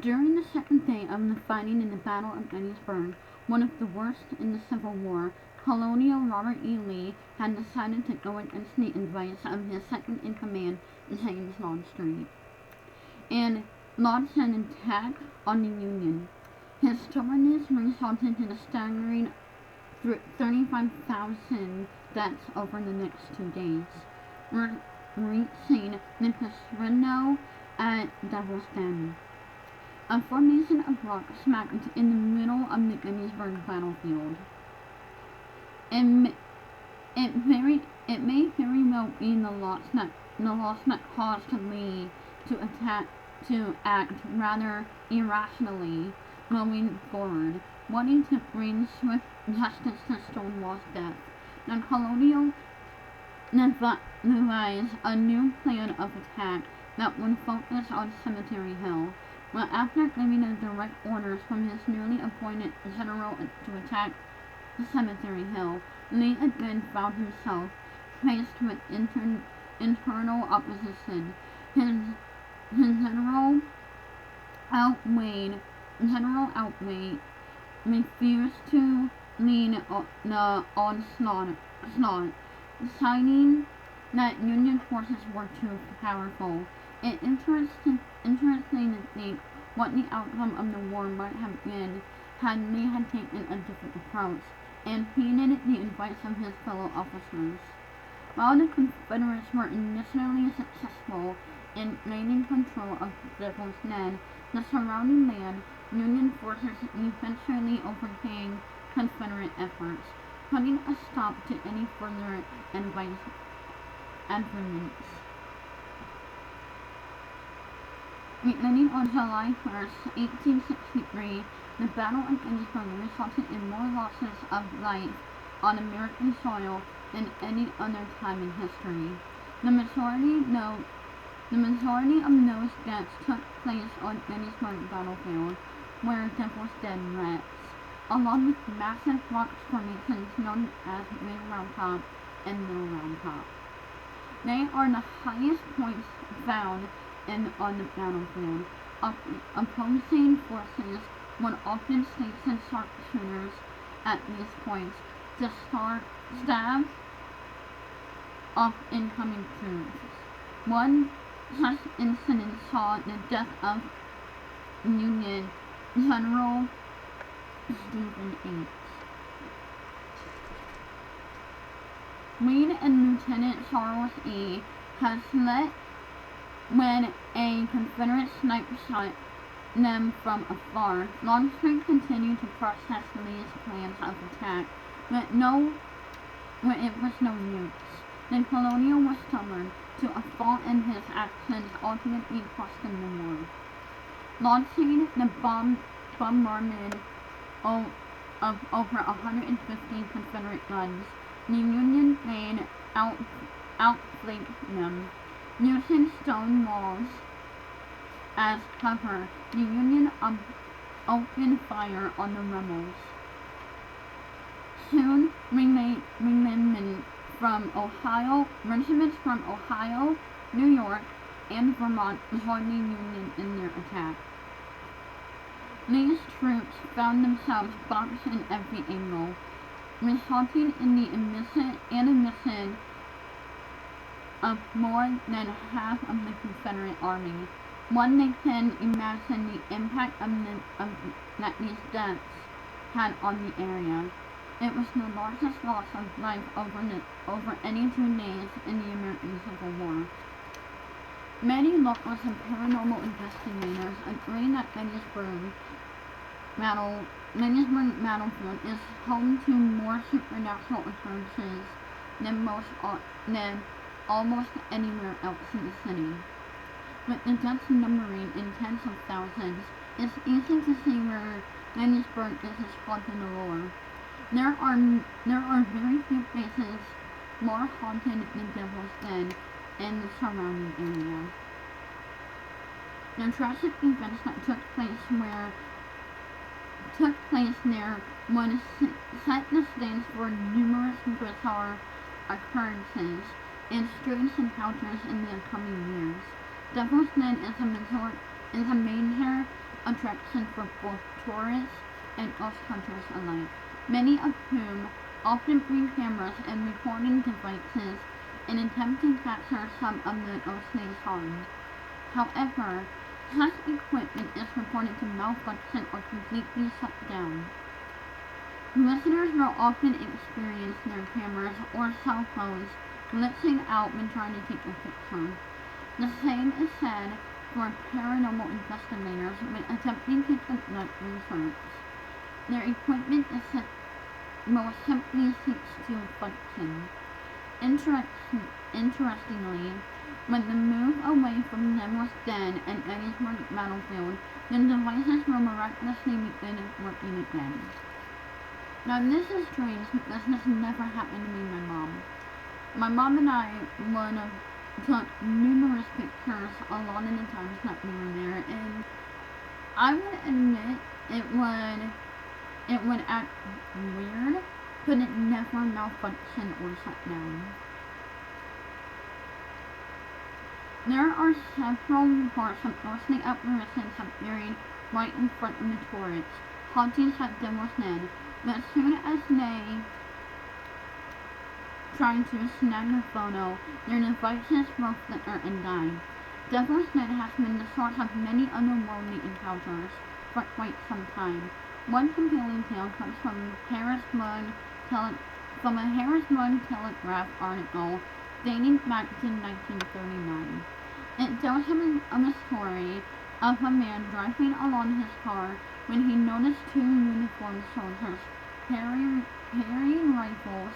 During the second day of the fighting in the Battle of Gettysburg, one of the worst in the Civil War, Colonel Robert E. Lee had decided to go against the advice of his second-in-command, James Longstreet, and launched an attack on the Union. His stubbornness resulted in a staggering 35,000 deaths over the next 2 days, reaching the Casino at Devil's Den, a formation of rock smacked in the middle of the Gettysburg battlefield. It may very well be the loss that caused Lee to act rather irrationally going forward, wanting to bring swift justice to Stonewall's death. The Colonial devised a new plan of attack that would focus on Cemetery Hill. But after giving the direct orders from his newly appointed general to attack Cemetery Hill, Lee again found himself faced with internal opposition. His general outweighed refused to lead the onslaught, citing that Union forces were too powerful. It interesting to think what the outcome of the war might have been had Lee had taken a different approach and heeded the advice of his fellow officers. While the Confederates were initially successful in gaining control of Devil's Den, the surrounding land, Union forces eventually overcame Confederate efforts, putting a stop to any further advancements. Beginning on July 1st, 1863, the Battle of Gettysburg resulted in more losses of life on American soil than any other time in history. The majority of those deaths took place on Gettysburg battlefield, where Devil's Den rests, along with massive rock formations known as Big Round Top and Little Round Top. They are the highest points found on the battlefield. Opposing forces would often station sharpshooters at these points to stab off incoming troops. One such incident saw the death of Union General Stephen H. Reed and Lieutenant Charles E. Hazlitt, when a Confederate sniper shot them from afar. Longstreet continued to process Lee's plans of attack, but it was no use. The Colonial was stubborn to a fault, and his actions ultimately cost him the war. Launching the bombardment of over 150 Confederate guns, the Union main outflanked them. Using stone walls as cover, the Union opened fire on the rebels. Soon, regiments from Ohio, New York, and Vermont joined the Union in their attack. Lee's troops found themselves boxed in every angle, resulting in the admission of more than half of the Confederate Army. One can imagine the impact that these deaths had on the area. It was the largest loss of life over any 2 days in the American Civil War. Many locals and paranormal investigators agree that Gettysburg battlefield is home to more supernatural occurrences than almost anywhere else in the city. With the deaths numbering in tens of thousands, it's easy to see where Gettysburg is a spot in the lore. There are very few places more haunted than Devil's Den and the surrounding area. The tragic events that took place there would set the stage for numerous bizarre occurrences and strange encounters in the coming years. Devil's Den is a major attraction for both tourists and us hunters alike, many of whom often bring cameras and recording devices in attempt to capture some of the ghostly harm. However, such equipment is reported to malfunction or completely shut down. Listeners will often experience their cameras or cell phones glitching out when trying to take a picture. The same is said for paranormal investigators when attempting to conduct research. Their equipment will simply cease to function. Interestingly, when the move away from them was done and Gettysburg battlefield, the devices will miraculously begin working again. Now this is strange because this never happened to me and my mom. My mom and I took numerous pictures a lot of the times that we were there, and I would admit it would act weird, but it never malfunctioned or shut down. There are several reports of ghostly apparitions appearing right in front of the tourists. Hauntings have devil's den, but as soon as they try to snag a photo, their devices will flicker and die. Devil's Den has been the source of many otherworldly encounters for quite some time. One compelling tale comes from a Harrisburg Telegraph article dating back to 1939. It tells of a story of a man driving along his car when he noticed two uniformed soldiers carrying rifles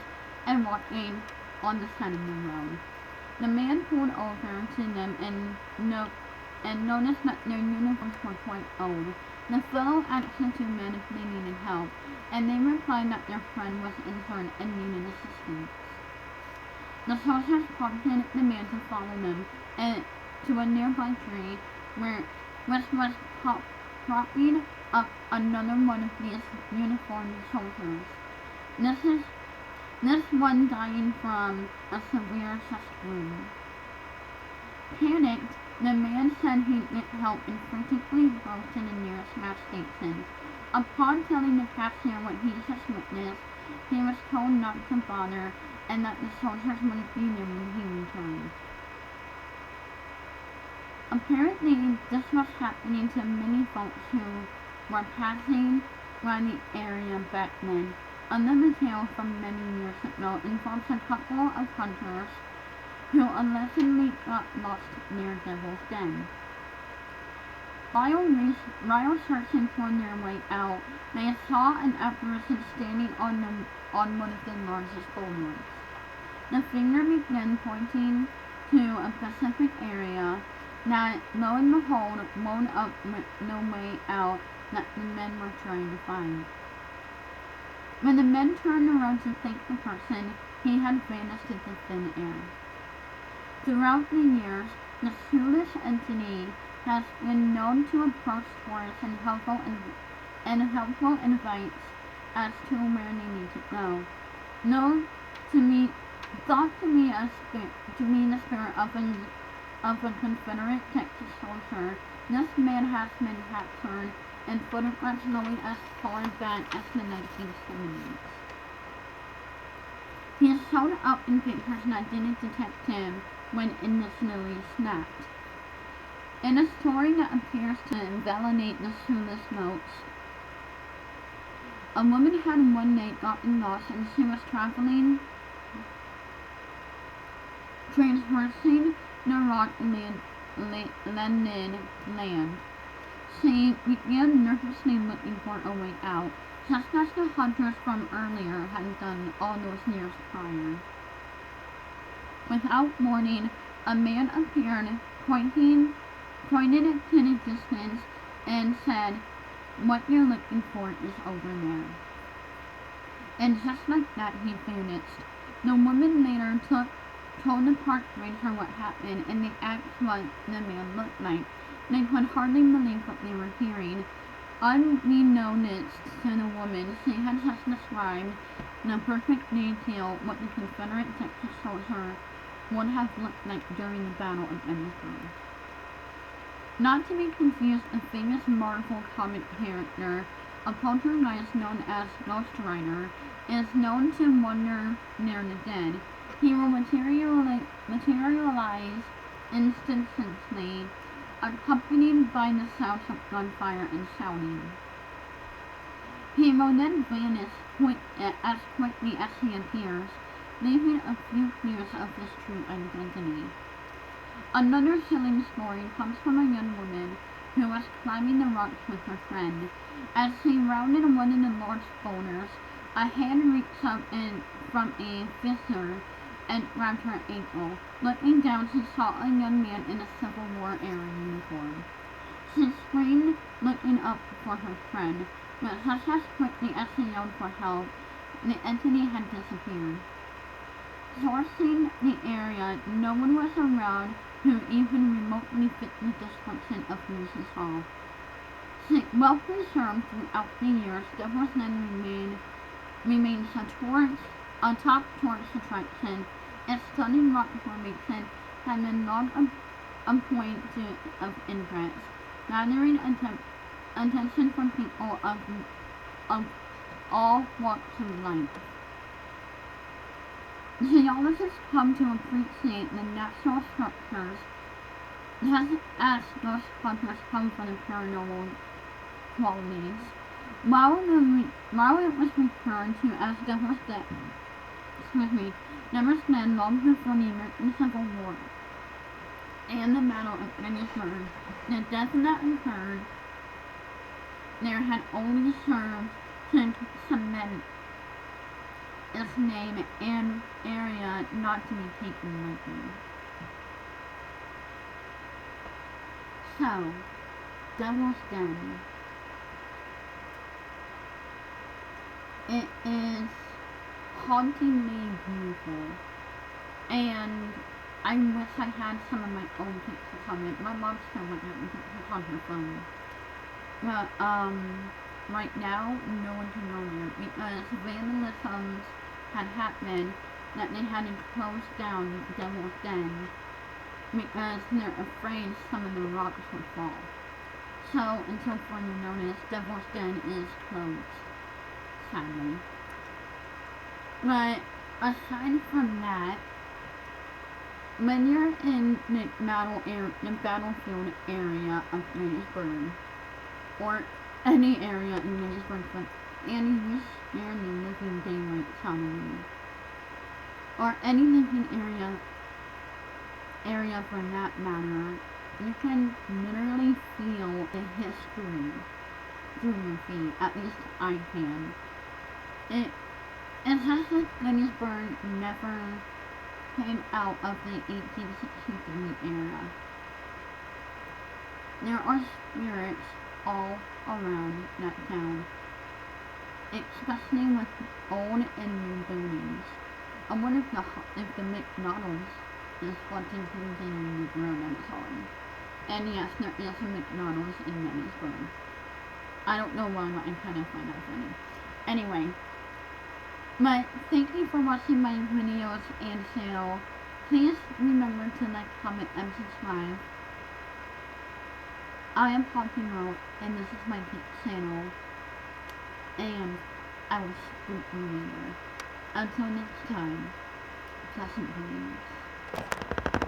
and walking on the side of the road. The man pulled over to them and noticed that their uniforms were quite old. The fellow asked the two men if they needed help, and they replied that their friend was injured and needed assistance. The soldiers prompted the man to follow them to a nearby tree which was propping up another one of these uniformed soldiers. This one dying from a severe chest wound. Panicked, the man said he'd get help and frantically drove to the nearest gas station. Upon telling the cashier what he just witnessed, he was told not to bother and that the soldiers wouldn't be there when he returned. Apparently, this was happening to many folks who were passing by the area back then. Another tale from many years ago involves a couple of hunters who allegedly got lost near Devil's Den. While searching for their way out, they saw an apparition standing on one of the largest boulders. The finger began pointing to a specific area that, lo and behold, wound up with no way out that the men were trying to find. When the men turned around to thank the person, he had vanished into thin air. Throughout the years, the soulless entity has been known to approach tourists and helpful advice as to where they need to go. Thought to be the spirit of a Confederate Texas soldier, this man has been captured and photographs going as far back as the 1970s. He has shown up in pictures that didn't detect him when initially snapped. In a story that appears to validate the soulless notes, a woman had one night gotten lost and she was traversing the rock-landed land. She began nervously looking for a way out, just as the hunters from earlier had done all those years prior. Without warning, a man appeared, pointed it to the distance, and said, "What you're looking for is over there." And just like that, he vanished. The woman later told the park ranger what happened, and they asked what the man looked like. They could hardly believe what they were hearing. Unbeknownst to the woman, she had just described in perfect detail what the Confederate Texas soldier would have looked like during the Battle of Gettysburg. Not to be confused, a famous Marvel comic character, a poltergeist known as Ghost Rider, is known to wander near the dead. He will materialize instantly, accompanied by the sounds of gunfire and shouting. He will then vanish as quickly as he appears, leaving a few clues of his true identity. Another chilling story comes from a young woman who was climbing the rocks with her friend. As she rounded one of the large boulders, a hand reached up from a fissure and grabbed her ankle. Looking down, she saw a young man in a Civil War era uniform. She screamed, looking up for her friend, but just as quickly as she yelled for help, the entity had disappeared. Sourcing the area, no one was around who even remotely fit the description of who she saw. Well preserved throughout the years, Devil's Den remains a top tourist attraction. Its stunning rock formation has been long a point of interest, gathering attention from people of all walks of life. Geologists come to appreciate the natural structures just as ghost hunters come from the paranormal qualities. While it was referred to as Devil's Den long before the American Civil War and the Battle of Gettysburg, the death that occurred there had only served to cement its name and area not to be taken lightly. So, Devil's Den. It is hauntingly beautiful, and I wish I had some of my own pictures on it. My mom still went out and pictures on her phone. But, right now, no one can go there because vandalisms had happened that they had to close down Devil's Den because they're afraid some of the rocks would fall. So, until further notice, Devil's Den is closed, sadly. But, aside from that, when you're in the battlefield area of Gettysburg, or any area in Gettysburg, and you scare the living daylights out of you, or any living area for that matter, you can literally feel the history through your feet. At least I can. It has like Gettysburg never came out of the 1863 era. There are spirits all around that town, especially with old and new buildings. I wonder if the McDonald's is haunting something in the room that it's on. And yes, there is a McDonald's in Gettysburg. I don't know why, but I kind of find that funny. Anyway, but thank you for watching my videos and channel. Please remember to like, comment, and subscribe. I am Poppy Road, and this is my channel. And I will spook you later. Until next time, pleasant dreams.